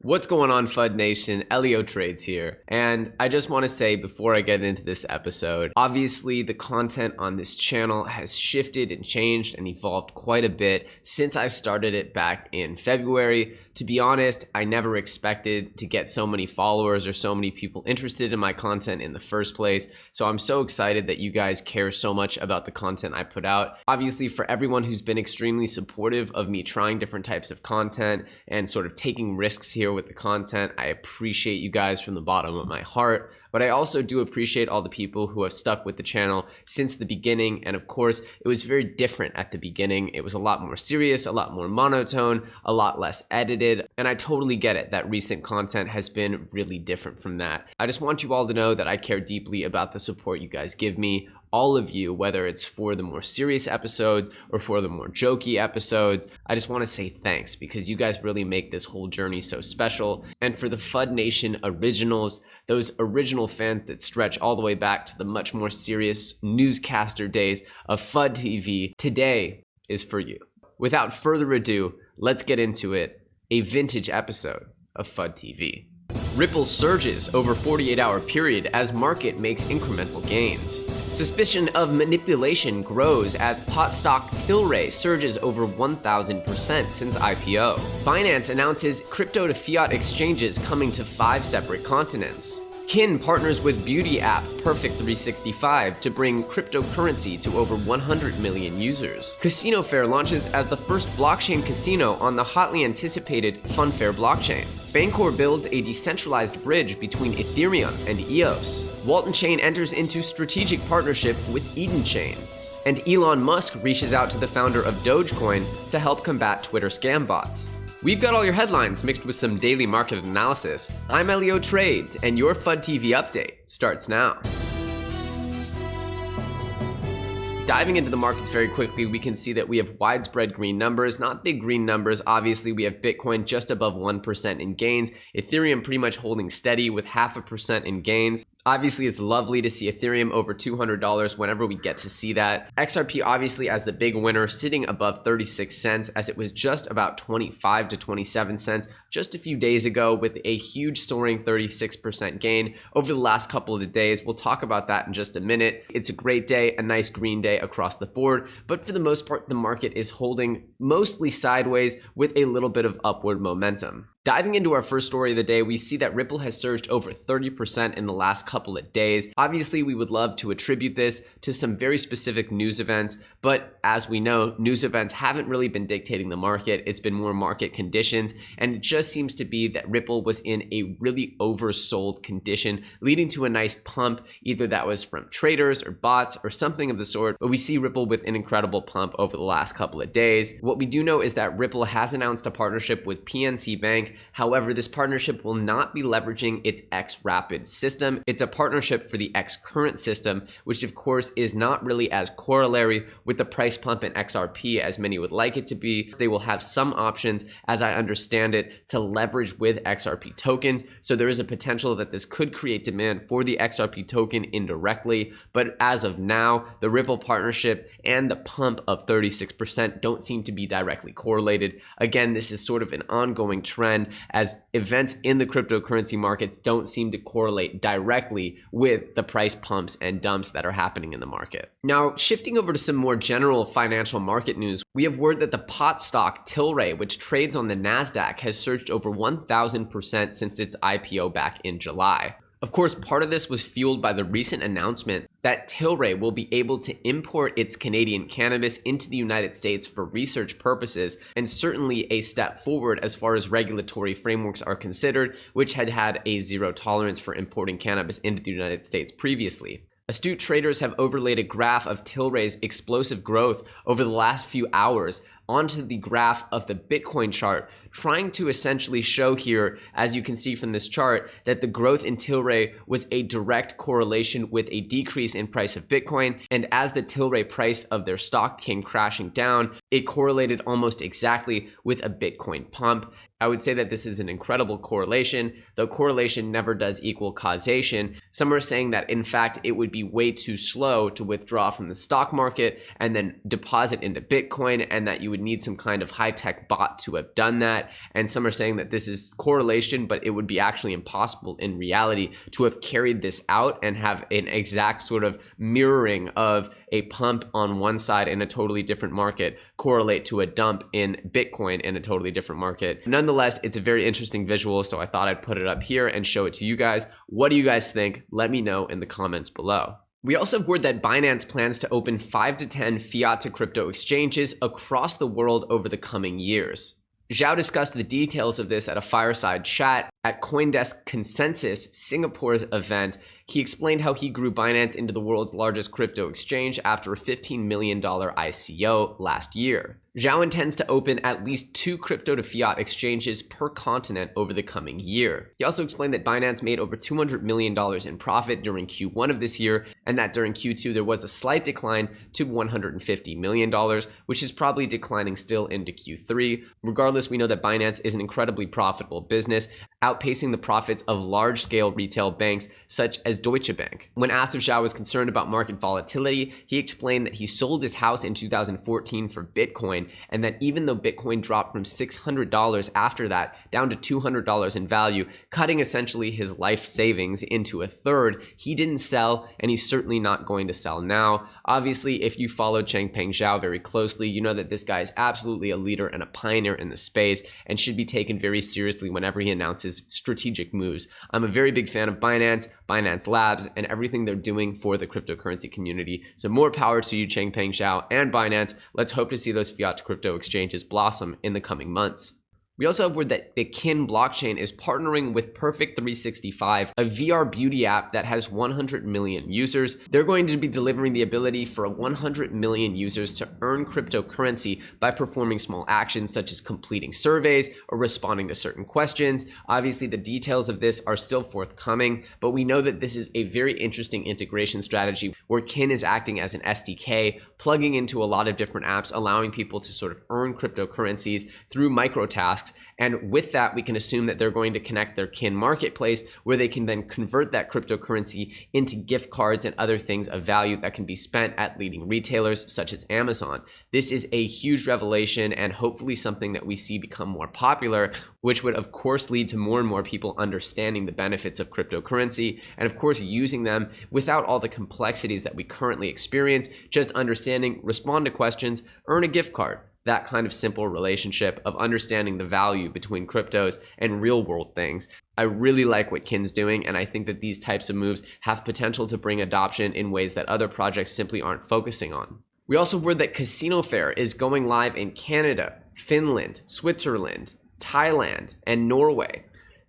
What's going on, FUD Nation? Elio Trades here. And I just want to say before I get into this episode, obviously the content on this channel has shifted and changed and evolved quite a bit since I started it back in February. To be honest, I never expected to get so many followers or so many people interested in my content in the first place. So I'm so excited that you guys care so much about the content I put out. Obviously, for everyone who's been extremely supportive of me trying different types of content and sort of taking risks here with the content, I appreciate you guys from the bottom of my heart. But I also do appreciate all the people who have stuck with the channel since the beginning. And of course, it was very different at the beginning. It was a lot more serious, a lot more monotone, a lot less edited. And I totally get it that recent content has been really different from that. I just want you all to know that I care deeply about the support you guys give me. All of you, whether it's for the more serious episodes or for the more jokey episodes, I just want to say thanks because you guys really make this whole journey so special. And for the FUD Nation originals, those original fans that stretch all the way back to the much more serious newscaster days of FUD TV, today is for you. Without further ado, let's get into it. A vintage episode of FUD TV. Ripple surges over 48-hour period as market makes incremental gains. Suspicion of manipulation grows as pot stock Tilray surges over 1,000% since IPO. Binance announces crypto to fiat exchanges coming to 5 separate continents. Kin partners with beauty app Perfect365 to bring cryptocurrency to over 100 million users. FunFair launches as the first blockchain casino on the hotly anticipated FunFair blockchain. Bancor builds a decentralized bridge between Ethereum and EOS. Waltonchain enters into strategic partnership with Edenchain. And Elon Musk reaches out to the founder of Dogecoin to help combat Twitter scam bots. We've got all your headlines mixed with some daily market analysis. I'm Elio Trades, and your FUD TV update starts now. Diving into the markets very quickly, we can see that we have widespread green numbers, not big green numbers. Obviously, we have Bitcoin just above 1% in gains, Ethereum pretty much holding steady with 0.5% in gains. Obviously, it's lovely to see Ethereum over $200 whenever we get to see that. XRP obviously as the big winner, sitting above 36 cents as it was just about 25 to 27 cents just a few days ago with a huge soaring 36% gain over the last couple of days. We'll talk about that in just a minute. It's a great day, a nice green day across the board, but for the most part, the market is holding mostly sideways with a little bit of upward momentum. Diving into our first story of the day, we see that Ripple has surged over 30% in the last couple of days. Obviously, we would love to attribute this to some very specific news events, but as we know, news events haven't really been dictating the market. It's been more market conditions, and it just seems to be that Ripple was in a really oversold condition, leading to a nice pump. Either that was from traders or bots or something of the sort, but we see Ripple with an incredible pump over the last couple of days. What we do know is that Ripple has announced a partnership with PNC Bank. However, this partnership will not be leveraging its XRapid system. It's a partnership for the XCurrent system, which of course is not really as corollary with the price pump in XRP as many would like it to be. They will have some options, as I understand it, to leverage with XRP tokens. So there is a potential that this could create demand for the XRP token indirectly. But as of now, the Ripple partnership and the pump of 36% don't seem to be directly correlated. Again, this is sort of an ongoing trend as events in the cryptocurrency markets don't seem to correlate directly with the price pumps and dumps that are happening in the market. Now, shifting over to some more general financial market news, we have word that the pot stock Tilray, which trades on the NASDAQ, has surged over 1,000% since its IPO back in July. Of course, part of this was fueled by the recent announcement that Tilray will be able to import its Canadian cannabis into the United States for research purposes, and certainly a step forward as far as regulatory frameworks are considered, which had a zero tolerance for importing cannabis into the United States previously. Astute traders have overlaid a graph of Tilray's explosive growth over the last few hours onto the graph of the Bitcoin chart, trying to essentially show here, as you can see from this chart, that the growth in Tilray was a direct correlation with a decrease in price of Bitcoin. And as the Tilray price of their stock came crashing down, it correlated almost exactly with a Bitcoin pump. I would say that this is an incredible correlation, though correlation never does equal causation. Some are saying that in fact it would be way too slow to withdraw from the stock market and then deposit into Bitcoin, and that you would need some kind of high-tech bot to have done that. And some are saying that this is correlation, but it would be actually impossible in reality to have carried this out and have an exact sort of mirroring of a pump on one side in a totally different market correlate to a dump in Bitcoin in a totally different market. Nonetheless, it's a very interesting visual, so I thought I'd put it up here and show it to you guys. What do you guys think? Let me know in the comments below. We also have word that Binance plans to open 5 to 10 fiat to crypto exchanges across the world over the coming years. Zhao discussed the details of this at a fireside chat at CoinDesk Consensus Singapore's event. He explained how he grew Binance into the world's largest crypto exchange after a $15 million ICO last year. Zhao intends to open at least 2 crypto to fiat exchanges per continent over the coming year. He also explained that Binance made over $200 million in profit during Q1 of this year, and that during Q2 there was a slight decline to $150 million, which is probably declining still into Q3. Regardless, we know that Binance is an incredibly profitable business, outpacing the profits of large-scale retail banks such as Deutsche Bank. When asked if Zhao was concerned about market volatility, he explained that he sold his house in 2014 for Bitcoin, and that even though Bitcoin dropped from $600 after that down to $200 in value, cutting essentially his life savings into a third, he didn't sell, and he's certainly not going to sell now. Obviously, if you follow Changpeng Zhao very closely, you know that this guy is absolutely a leader and a pioneer in the space and should be taken very seriously whenever he announces strategic moves. I'm a very big fan of Binance, Binance Labs, and everything they're doing for the cryptocurrency community. So more power to you, Changpeng Zhao and Binance. Let's hope to see those fiat to crypto exchanges blossom in the coming months. We also have word that the Kin blockchain is partnering with Perfect 365, a VR beauty app that has 100 million users. They're going to be delivering the ability for 100 million users to earn cryptocurrency by performing small actions such as completing surveys or responding to certain questions. Obviously, the details of this are still forthcoming, but we know that this is a very interesting integration strategy where Kin is acting as an SDK, plugging into a lot of different apps, allowing people to sort of earn cryptocurrencies through micro tasks. And with that, we can assume that they're going to connect their Kin marketplace where they can then convert that cryptocurrency into gift cards and other things of value that can be spent at leading retailers such as Amazon. This is a huge revelation and hopefully something that we see become more popular, which would of course lead to more and more people understanding the benefits of cryptocurrency and of course using them without all the complexities that we currently experience, just understanding, respond to questions, earn a gift card. That kind of simple relationship of understanding the value between cryptos and real world things. I really like what Kin's doing, and I think that these types of moves have potential to bring adoption in ways that other projects simply aren't focusing on. We also heard that FunFair is going live in Canada, Finland, Switzerland, Thailand, and Norway.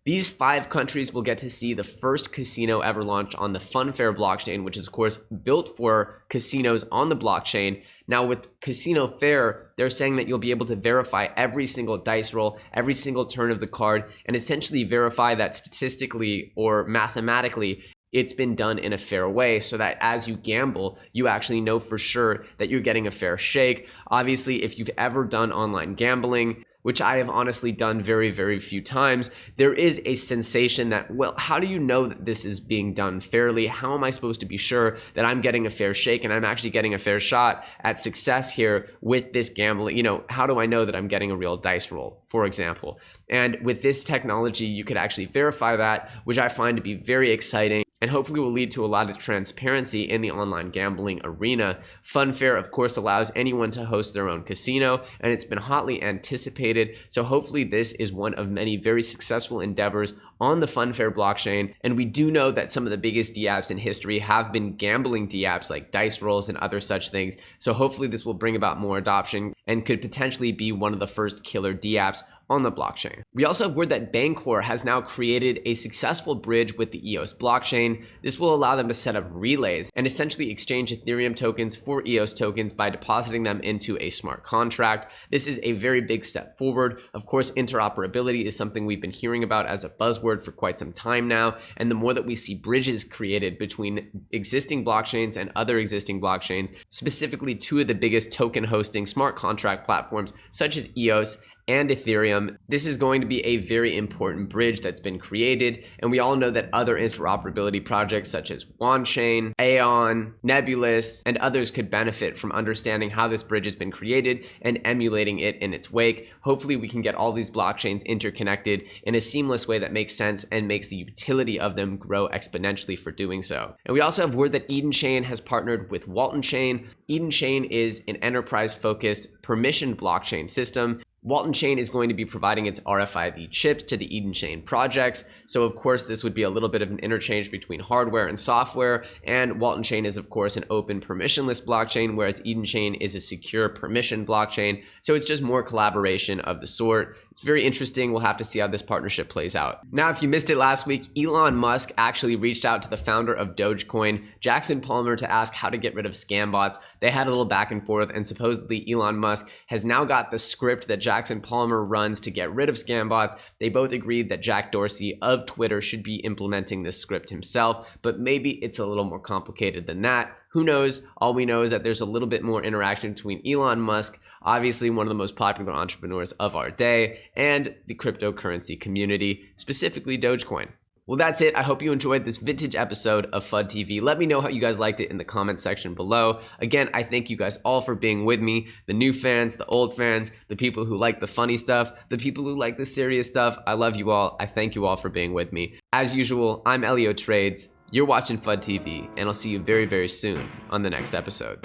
These 5 countries will get to see the first casino ever launched on the FunFair blockchain, which is of course built for casinos on the blockchain. Now with FunFair, they're saying that you'll be able to verify every single dice roll, every single turn of the card, and essentially verify that statistically or mathematically it's been done in a fair way so that as you gamble, you actually know for sure that you're getting a fair shake. Obviously, if you've ever done online gambling, which I have honestly done very, very few times, there is a sensation that, well, how do you know that this is being done fairly? How am I supposed to be sure that I'm getting a fair shake and I'm actually getting a fair shot at success here with this gambling? You know, how do I know that I'm getting a real dice roll, for example? And with this technology, you could actually verify that, which I find to be very exciting, and hopefully will lead to a lot of transparency in the online gambling arena. FunFair, of course, allows anyone to host their own casino, and it's been hotly anticipated. So hopefully this is one of many very successful endeavors on the FunFair blockchain. And we do know that some of the biggest dApps in history have been gambling dApps like dice rolls and other such things. So hopefully this will bring about more adoption and could potentially be one of the first killer dApps on the blockchain. We also have word that Bancor has now created a successful bridge with the EOS blockchain. This will allow them to set up relays and essentially exchange Ethereum tokens for EOS tokens by depositing them into a smart contract. This is a very big step forward. Of course, interoperability is something we've been hearing about as a buzzword for quite some time now. And the more that we see bridges created between existing blockchains and other existing blockchains, specifically 2 of the biggest token hosting smart contract platforms such as EOS and Ethereum. This is going to be a very important bridge that's been created, and we all know that other interoperability projects such as Waltonchain, Aeon, Nebulous, and others could benefit from understanding how this bridge has been created and emulating it in its wake. Hopefully we can get all these blockchains interconnected in a seamless way that makes sense and makes the utility of them grow exponentially for doing so. And we also have word that Edenchain has partnered with Waltonchain. Edenchain is an enterprise-focused permissioned blockchain system. Waltonchain is going to be providing its RFID chips to the Edenchain projects. So of course, this would be a little bit of an interchange between hardware and software. And Waltonchain is of course an open permissionless blockchain, whereas Edenchain is a secure permission blockchain. So it's just more collaboration of the sort. It's very interesting. We'll have to see how this partnership plays out. Now, if you missed it last week, Elon Musk actually reached out to the founder of Dogecoin, Jackson Palmer, to ask how to get rid of scam bots. They had a little back and forth, and supposedly Elon Musk has now got the script that Jackson Palmer runs to get rid of scam bots. They both agreed that Jack Dorsey of Twitter should be implementing this script himself, but maybe it's a little more complicated than that. Who knows? All we know is that there's a little bit more interaction between Elon Musk, obviously one of the most popular entrepreneurs of our day, and the cryptocurrency community, specifically Dogecoin. Well, that's it. I hope you enjoyed this vintage episode of FUD TV. Let me know how you guys liked it in the comment section below. Again, I thank you guys all for being with me. The new fans, the old fans, the people who like the funny stuff, the people who like the serious stuff. I love you all. I thank you all for being with me. As usual, I'm Elio Trades. You're watching FUD TV, and I'll see you very, very soon on the next episode.